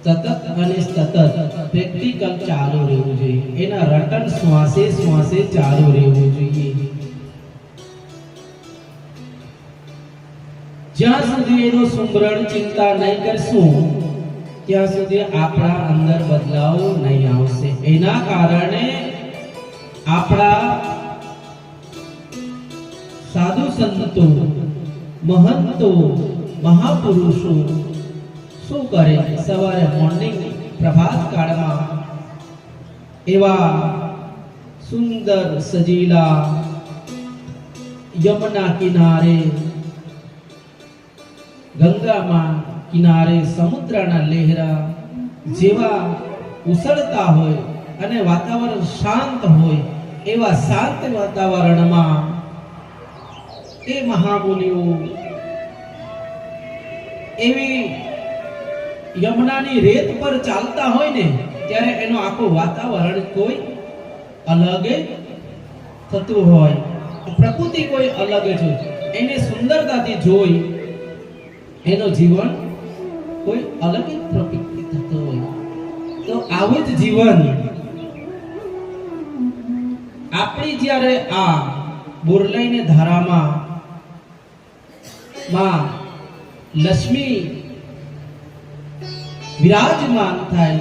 સતત અને સતત પ્રેક્ટિકલ ચાલુ રહેવું જોઈએ, એના રટન શ્વાસે શ્વાસે ચાલુ રહેવું જોઈએ। જ્યાં સુધી એનો સુમરણ ચિંતા નહીં કરશું ત્યાં સુધી આપણા અંદર બદલાવ નહીં આવશે। એના કારણે આપણા સાધુ સંતો, મહંતો, મહાપુરુષો શું કરે? સવારે મોર્નિંગ પ્રભાત કાળમાં એવા સુંદર સજીલા યમુના કિનારે, ગંગામાં કિનારે સમુદ્રના લહેરા જેવા ઉછળતા હોય અને વાતાવરણ શાંત હોય, એવા શાંત વાતાવરણમાં એ મહામુનિઓ એવી યમુનાની રેત પર ચાલતા હોય ને ત્યારે એનું આખું વાતાવરણ કોઈ અલગ થતું હોય, પ્રકૃતિ કોઈ અલગ જ હોય, એને સુંદરતાથી જોઈ એનો જીવન કોઈ અલગ જ પ્રવૃત્તિ થતો હોય। તો આવું જ જીવન આપણી જ્યારે આ બોરલાઈને ધારામાં માં લક્ષ્મી વિરાજમાન થાય